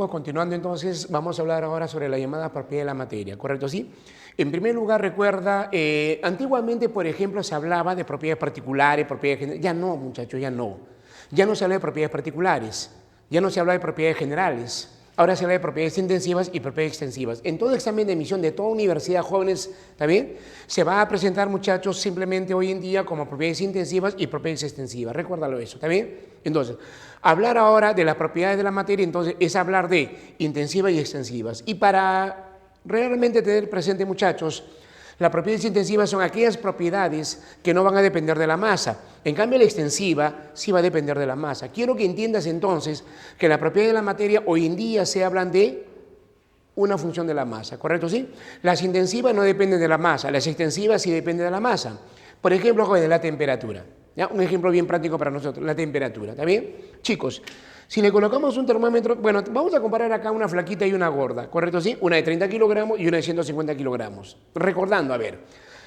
seguimos continuando, entonces vamos a hablar ahora sobre la llamada propiedad de la materia, ¿correcto? ¿Sí? En primer lugar, recuerda, antiguamente, por ejemplo, se hablaba de propiedades particulares, propiedades generales. Ya no, muchachos, ya no. Ya no se habla de propiedades particulares, ya no se habla de propiedades generales. Ahora se habla de propiedades intensivas y propiedades extensivas. En todo examen de admisión de toda universidad, jóvenes, ¿está bien? Se va a presentar, muchachos, simplemente hoy en día como propiedades intensivas y propiedades extensivas. Recuérdalo eso, ¿está bien? Entonces, hablar ahora de las propiedades de la materia, entonces, es hablar de intensivas y extensivas. Y para realmente tener presente, muchachos, las propiedades intensivas son aquellas propiedades que no van a depender de la masa. En cambio, la extensiva sí va a depender de la masa. Quiero que entiendas entonces que la propiedad de la materia hoy en día se hablan de una función de la masa, ¿correcto? ¿Sí? Las intensivas no dependen de la masa, las extensivas sí dependen de la masa. Por ejemplo, jóvenes, la temperatura. ¿Ya? Un ejemplo bien práctico para nosotros, la temperatura, ¿está bien? Chicos, si le colocamos un termómetro, bueno, vamos a comparar acá una flaquita y una gorda, ¿correcto? Sí, una de 30 kilogramos y una de 150 kilogramos. Recordando, a ver,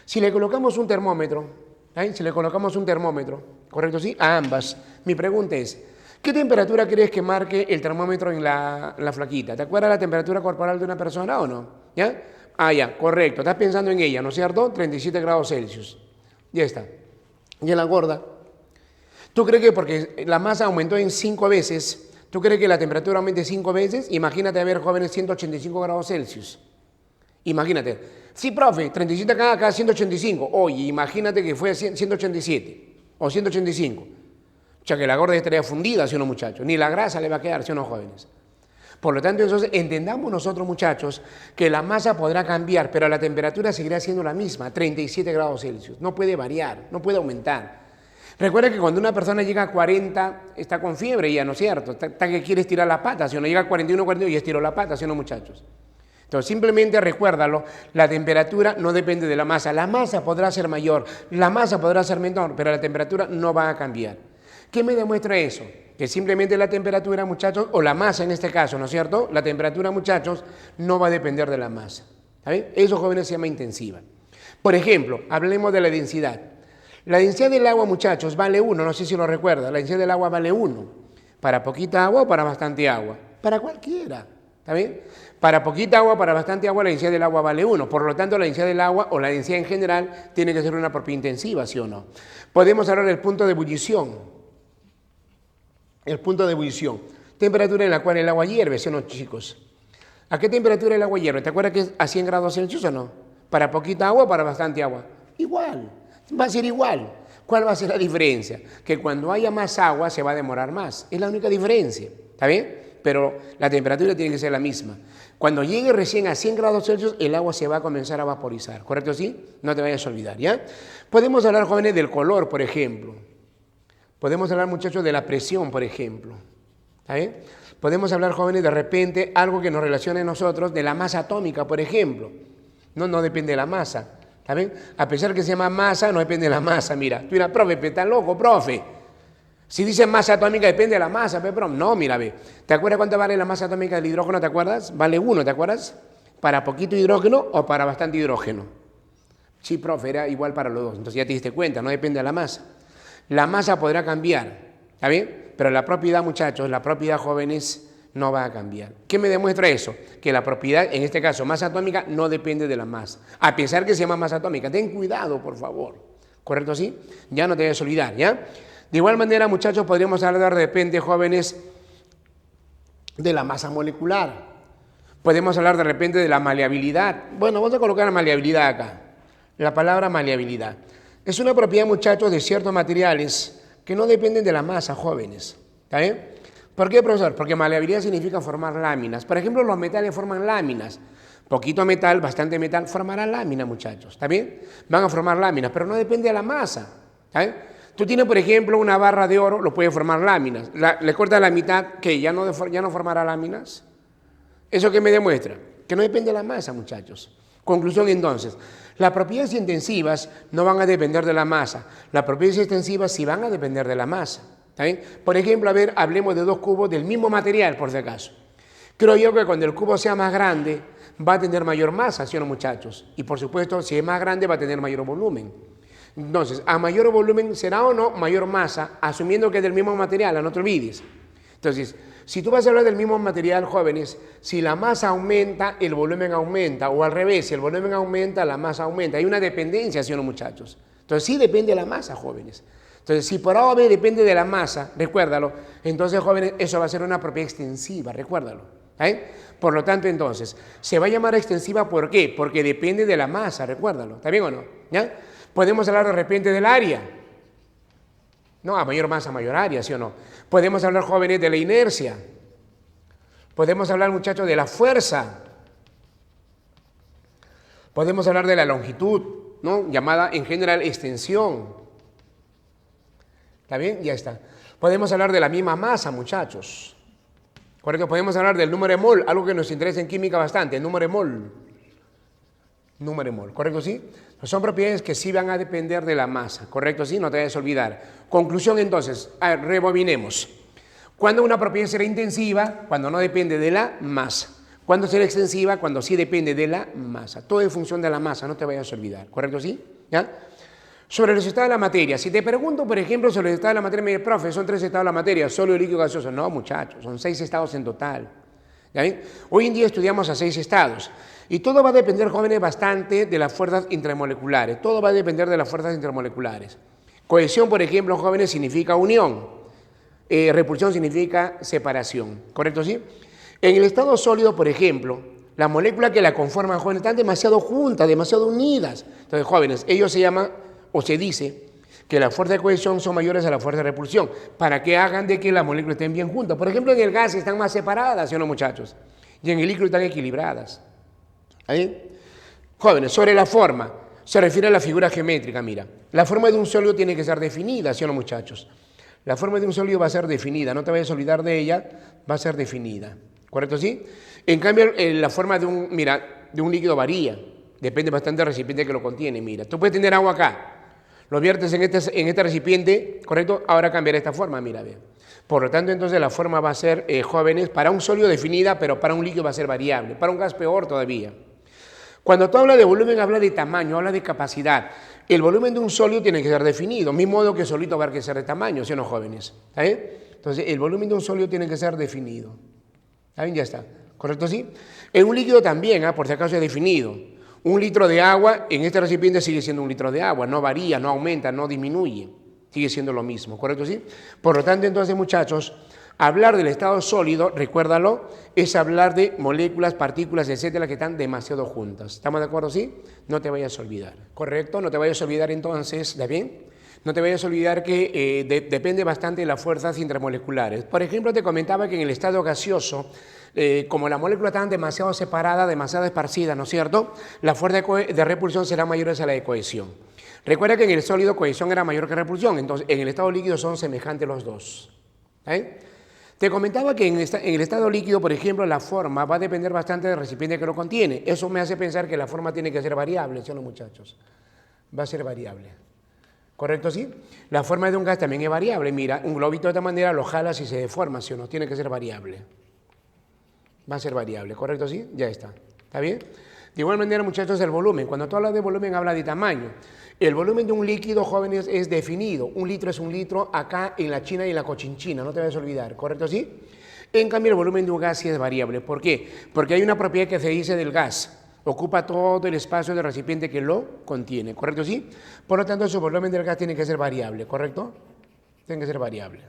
si le colocamos un termómetro, ¿sí? Si le colocamos un termómetro, ¿correcto? Sí, a ambas, mi pregunta es, ¿qué temperatura crees que marque el termómetro en la flaquita? ¿Te acuerdas la temperatura corporal de una persona o no? ¿Ya? Ah, ya, correcto, estás pensando en ella, ¿no es cierto? 37 grados Celsius, ya está. ¿Y en la gorda? ¿Tú crees que porque la masa aumentó en 5 veces, tú crees que la temperatura aumente 5 veces? Imagínate a ver, jóvenes, 185 grados Celsius. Imagínate. Sí, profe, 37 acá 185. Oye, imagínate que fue a 187 o 185. O sea, que la gorda estaría fundida, ¿sí o no, muchachos? Ni la grasa le va a quedar, ¿sí o no, jóvenes? Por lo tanto, entonces, entendamos nosotros, muchachos, que la masa podrá cambiar, pero la temperatura seguirá siendo la misma, 37 grados Celsius. No puede variar, no puede aumentar. Recuerda que cuando una persona llega a 40, está con fiebre ya, ¿no es cierto? Está que quiere estirar la pata, si no llega a 41, 42 y estiró la pata, ¿sí o no, muchachos? Entonces, simplemente recuérdalo, la temperatura no depende de la masa podrá ser mayor, la masa podrá ser menor, pero la temperatura no va a cambiar. ¿Qué me demuestra eso? Que simplemente la temperatura, muchachos, o la masa en este caso, ¿no es cierto? La temperatura, muchachos, no va a depender de la masa. ¿Está bien? Eso, jóvenes, se llama intensiva. Por ejemplo, hablemos de la densidad. La densidad del agua, muchachos, vale 1, no sé si lo recuerda, la densidad del agua vale 1. ¿Para poquita agua o para bastante agua? Para cualquiera, ¿está bien? Para poquita agua, para bastante agua, la densidad del agua vale 1. Por lo tanto, la densidad del agua o la densidad en general tiene que ser una propiedad intensiva, ¿sí o no? Podemos hablar del punto de ebullición. El punto de ebullición. Temperatura en la cual el agua hierve, ¿sí o no, chicos? ¿A qué temperatura el agua hierve? ¿Te acuerdas que es a 100 grados Celsius o no? ¿Para poquita agua o para bastante agua? Igual. Va a ser igual. ¿Cuál va a ser la diferencia? Que cuando haya más agua se va a demorar más. Es la única diferencia. ¿Está bien? Pero la temperatura tiene que ser la misma. Cuando llegue recién a 100 grados Celsius, el agua se va a comenzar a vaporizar. ¿Correcto? ¿Sí? No te vayas a olvidar, ¿ya? Podemos hablar, jóvenes, del color, por ejemplo. Podemos hablar, muchachos, de la presión, por ejemplo. ¿Está bien? Podemos hablar, jóvenes, de repente, algo que nos relacione a nosotros, de la masa atómica, por ejemplo. No depende de la masa. ¿Está bien? A pesar que se llama masa, no depende de la masa. Mira, tú dirás, profe, ¿estás loco, profe? Si dicen masa atómica, depende de la masa, pero no, mira, ve. ¿Te acuerdas cuánto vale la masa atómica del hidrógeno? ¿Te acuerdas? Vale 1, ¿te acuerdas? ¿Para poquito hidrógeno o para bastante hidrógeno? Sí, profe, era igual para los dos. Entonces ya te diste cuenta, no depende de la masa. La masa podrá cambiar, ¿está bien? Pero la propiedad, muchachos, la propiedad, jóvenes, no va a cambiar. ¿Qué me demuestra eso? Que la propiedad, en este caso, masa atómica, no depende de la masa. A pesar que se llama masa atómica. Ten cuidado, por favor. ¿Correcto así? Ya no te debes olvidar, ¿ya? De igual manera, muchachos, podríamos hablar de repente, jóvenes, de la masa molecular. Podemos hablar de repente de la maleabilidad. Bueno, vamos a colocar la maleabilidad acá. La palabra maleabilidad. Es una propiedad, muchachos, de ciertos materiales que no dependen de la masa, jóvenes. ¿Está bien? ¿Por qué, profesor? Porque maleabilidad significa formar láminas. Por ejemplo, los metales forman láminas. Poquito metal, bastante metal, formará láminas, muchachos. ¿Está bien? Van a formar láminas, pero no depende de la masa. ¿Está bien? Tú tienes, por ejemplo, una barra de oro, lo puede formar láminas. Le cortas la mitad, ¿qué? ¿Ya no formará láminas? ¿Eso qué me demuestra? Que no depende de la masa, muchachos. Conclusión, entonces. Las propiedades intensivas no van a depender de la masa. Las propiedades extensivas sí van a depender de la masa. ¿Está bien? Por ejemplo, a ver, hablemos de dos cubos del mismo material, por si acaso. Creo yo que cuando el cubo sea más grande, va a tener mayor masa, ¿sí o no, muchachos? Y por supuesto, si es más grande, va a tener mayor volumen. Entonces, a mayor volumen será o no mayor masa, asumiendo que es del mismo material, no te olvides. Entonces, si tú vas a hablar del mismo material, jóvenes, si la masa aumenta, el volumen aumenta, o al revés, si el volumen aumenta, la masa aumenta. Hay una dependencia, ¿sí o no, muchachos? Entonces, sí depende de la masa, jóvenes. Entonces, si por A o B depende de la masa, recuérdalo, entonces, jóvenes, eso va a ser una propiedad extensiva, recuérdalo. Por lo tanto, entonces, se va a llamar extensiva, ¿por qué? Porque depende de la masa, recuérdalo. ¿Está bien o no? ¿Ya? Podemos hablar de repente del área. No, a mayor masa, mayor área, ¿sí o no? Podemos hablar, jóvenes, de la inercia. Podemos hablar, muchachos, de la fuerza. Podemos hablar de la longitud, ¿no? Llamada en general extensión. ¿Está bien? Ya está. Podemos hablar de la misma masa, muchachos. Correcto, podemos hablar del número de mol, algo que nos interesa en química bastante, el número de mol. Número de mol, ¿correcto? ¿Sí? Son propiedades que sí van a depender de la masa, ¿correcto? ¿Sí? No te vayas a olvidar. Conclusión entonces, rebobinemos. ¿Cuándo una propiedad será intensiva? Cuando no depende de la masa. ¿Cuándo será extensiva? Cuando sí depende de la masa. Todo en función de la masa, no te vayas a olvidar, ¿correcto? ¿Sí? ¿Ya? Sobre los estados de la materia. Si te pregunto, por ejemplo, sobre los estados de la materia, me dice, profe, son 3 estados de la materia, sólido, líquido, gaseoso. No, muchachos, son 6 estados en total. ¿Ya ven? Hoy en día estudiamos a 6 estados. Y todo va a depender, jóvenes, bastante de las fuerzas intermoleculares. Todo va a depender de las fuerzas intermoleculares. Cohesión, por ejemplo, jóvenes, significa unión. Repulsión significa separación. ¿Correcto, sí? En el estado sólido, por ejemplo, las moléculas que la conforman, jóvenes, están demasiado juntas, demasiado unidas. Entonces, jóvenes, ellos se llaman, o se dice, que las fuerzas de cohesión son mayores a las fuerzas de repulsión, para que hagan de que las moléculas estén bien juntas. Por ejemplo, en el gas están más separadas, ¿sí o no, muchachos? Y en el líquido están equilibradas. ¿Ahí? Jóvenes, sobre la forma, se refiere a la figura geométrica, mira. La forma de un sólido tiene que ser definida, ¿sí o no, muchachos? La forma de un sólido va a ser definida, no te vayas a olvidar de ella, va a ser definida. ¿Correcto, sí? En cambio, la forma de un líquido varía, depende bastante del recipiente que lo contiene, mira. Tú puedes tener agua acá, lo viertes en este recipiente, ¿correcto? Ahora cambiará esta forma, mira, ve. Por lo tanto, entonces la forma va a ser, jóvenes, para un sólido definida, pero para un líquido va a ser variable, para un gas peor todavía. Cuando tú hablas de volumen, habla de tamaño, habla de capacidad. El volumen de un sólido tiene que ser definido, mismo modo que solito va a ser de tamaño, ¿sí o no, jóvenes? ¿Está bien? Entonces, el volumen de un sólido tiene que ser definido. ¿Está bien? Ya está. ¿Correcto, sí? En un líquido también, por si acaso es definido. Un litro de agua en este recipiente sigue siendo un litro de agua, no varía, no aumenta, no disminuye, sigue siendo lo mismo, ¿correcto? ¿Sí? Por lo tanto, entonces, muchachos, hablar del estado sólido, recuérdalo, es hablar de moléculas, partículas, etcétera, que están demasiado juntas. ¿Estamos de acuerdo? ¿Sí? No te vayas a olvidar, ¿correcto? No te vayas a olvidar entonces, ¿está bien? No te vayas a olvidar que depende bastante de las fuerzas intermoleculares. Por ejemplo, te comentaba que en el estado gaseoso, como las moléculas están demasiado separadas, demasiado esparcidas, ¿no es cierto? La fuerza de repulsión será mayor a la de cohesión. Recuerda que en el sólido cohesión era mayor que repulsión, entonces en el estado líquido son semejantes los dos. Te comentaba que en el estado líquido, por ejemplo, la forma va a depender bastante del recipiente que lo contiene. Eso me hace pensar que la forma tiene que ser variable, ¿sí o no, muchachos? Va a ser variable. ¿Correcto, sí? La forma de un gas también es variable. Mira, un globito de esta manera lo jalas y se deforma, ¿sí o no? Tiene que ser variable. Va a ser variable, ¿correcto, sí? Ya está. ¿Está bien? De igual manera, muchachos, el volumen. Cuando tú hablas de volumen, habla de tamaño. El volumen de un líquido, jóvenes, es definido. Un litro es un litro acá en la China y en la Cochinchina, no te vayas a olvidar, ¿correcto, sí? En cambio, el volumen de un gas sí es variable. ¿Por qué? Porque hay una propiedad que se dice del gas. Ocupa todo el espacio del recipiente que lo contiene, ¿correcto, sí? Por lo tanto, su volumen del gas tiene que ser variable, ¿correcto? Tiene que ser variable.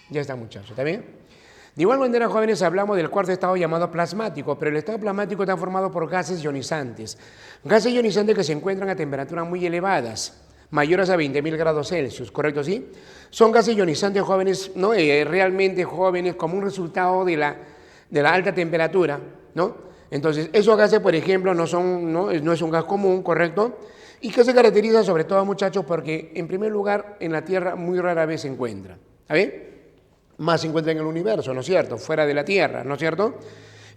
Ya está, muchachos, ¿está bien? De igual manera, jóvenes, hablamos del cuarto estado llamado plasmático, pero el estado plasmático está formado por gases ionizantes. Gases ionizantes que se encuentran a temperaturas muy elevadas, mayores a 20.000 grados Celsius, ¿correcto, sí? Son gases ionizantes, jóvenes, ¿no? Realmente jóvenes como un resultado de la alta temperatura, ¿no? Entonces, esos gases, por ejemplo, no es un gas común, ¿correcto? Y que se caracteriza sobre todo, muchachos, porque en primer lugar en la Tierra muy rara vez se encuentra. ¿Está bien? Más se encuentra en el universo, ¿no es cierto? Fuera de la Tierra, ¿no es cierto?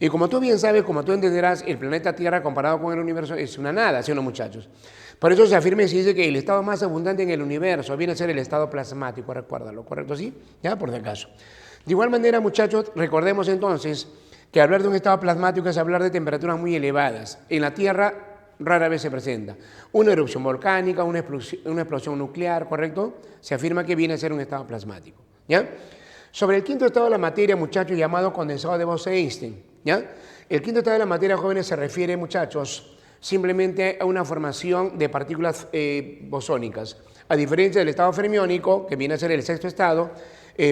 Y como tú bien sabes, como tú entenderás, el planeta Tierra comparado con el universo es una nada, ¿sí o no, muchachos? Por eso se afirma y se dice que el estado más abundante en el universo viene a ser el estado plasmático, recuérdalo, ¿correcto? ¿Sí? Ya, por si acaso. De igual manera, muchachos, recordemos entonces que hablar de un estado plasmático es hablar de temperaturas muy elevadas. En la Tierra rara vez se presenta. Una erupción volcánica, una explosión nuclear, ¿correcto? Se afirma que viene a ser un estado plasmático, ¿ya? Sobre el quinto estado de la materia, muchachos, llamado condensado de Bose-Einstein, ¿ya? El quinto estado de la materia, jóvenes, se refiere, muchachos, simplemente a una formación de partículas bosónicas, a diferencia del estado fermiónico, que viene a ser el sexto estado,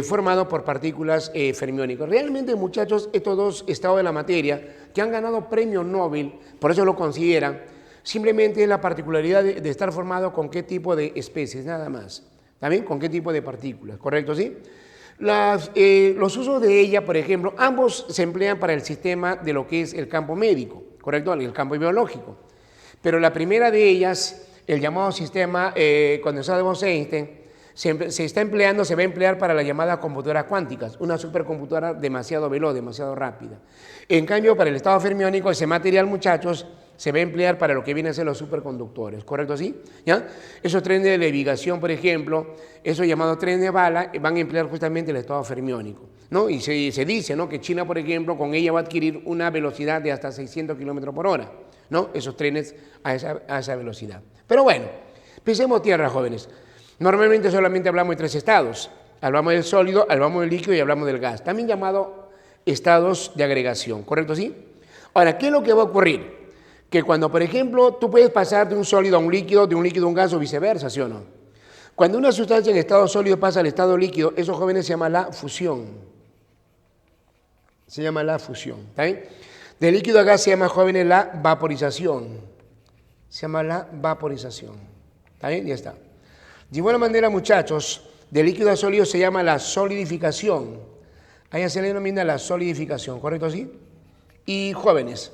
formado por partículas fermiónicas. Realmente, muchachos, estos dos estados de la materia que han ganado premio Nobel, por eso lo consideran, simplemente es la particularidad de estar formado con qué tipo de especies, nada más. ¿También? Con qué tipo de partículas, ¿correcto? ¿Sí? Los usos de ella, por ejemplo, ambos se emplean para el sistema de lo que es el campo médico, ¿correcto? El campo biológico. Pero la primera de ellas, el llamado sistema condensado de Bose-Einstein, se está empleando, se va a emplear para la llamada computadoras cuánticas, una supercomputadora demasiado veloz, demasiado rápida. En cambio, para el estado fermiónico, ese material, muchachos, se va a emplear para lo que vienen a ser los superconductores, ¿correcto así? ¿Ya? Esos trenes de levigación, por ejemplo, esos llamados trenes de bala, van a emplear justamente el estado fermiónico, ¿no? Y se dice, ¿no?, que China, por ejemplo, con ella va a adquirir una velocidad de hasta 600 kilómetros por hora, ¿no? Esos trenes a esa velocidad. Pero bueno, pisemos tierra, jóvenes. Normalmente solamente hablamos de tres estados. Hablamos del sólido, hablamos del líquido y hablamos del gas, también llamado estados de agregación, ¿correcto así? Ahora, ¿qué es lo que va a ocurrir? Que cuando, por ejemplo, tú puedes pasar de un sólido a un líquido, de un líquido a un gas o viceversa, ¿sí o no? Cuando una sustancia en estado sólido pasa al estado líquido, eso, jóvenes, se llama la fusión. Se llama la fusión, ¿está bien? De líquido a gas se llama, jóvenes, la vaporización. Se llama la vaporización, ¿está bien? Ya está. De igual manera, muchachos, de líquido a sólido se llama la solidificación. A ella se le denomina la solidificación, ¿correcto así? Y jóvenes,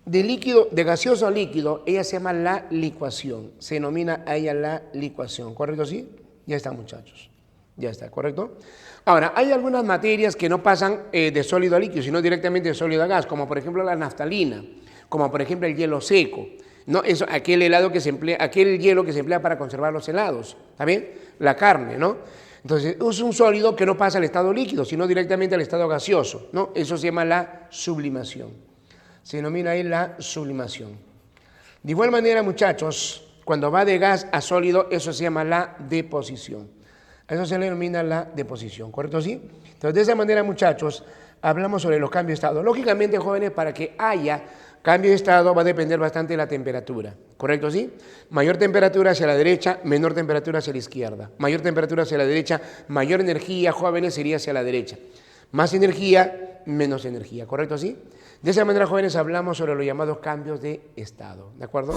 de líquido, de gaseoso a líquido, ella se llama la licuación. Se denomina a ella la licuación, ¿correcto así? Ya está, muchachos. Ya está, ¿correcto? Ahora, hay algunas materias que no pasan de sólido a líquido, sino directamente de sólido a gas, como por ejemplo la naftalina, como por ejemplo el hielo seco. No, eso, aquel hielo que se emplea para conservar los helados, ¿está bien? La carne, ¿no? Entonces, es un sólido que no pasa al estado líquido, sino directamente al estado gaseoso, ¿no? Eso se llama la sublimación. Se denomina ahí la sublimación. De igual manera, muchachos, cuando va de gas a sólido, eso se llama la deposición. A eso se le denomina la deposición, ¿correcto? ¿Sí? Entonces, de esa manera, muchachos, hablamos sobre los cambios de estado. Lógicamente, jóvenes, para que haya cambio de estado va a depender bastante de la temperatura, ¿correcto? ¿Sí? Mayor temperatura hacia la derecha, menor temperatura hacia la izquierda. Mayor temperatura hacia la derecha, mayor energía, jóvenes, sería hacia la derecha. Más energía, menos energía, ¿correcto? ¿Sí? De esa manera, jóvenes, hablamos sobre los llamados cambios de estado, ¿de acuerdo?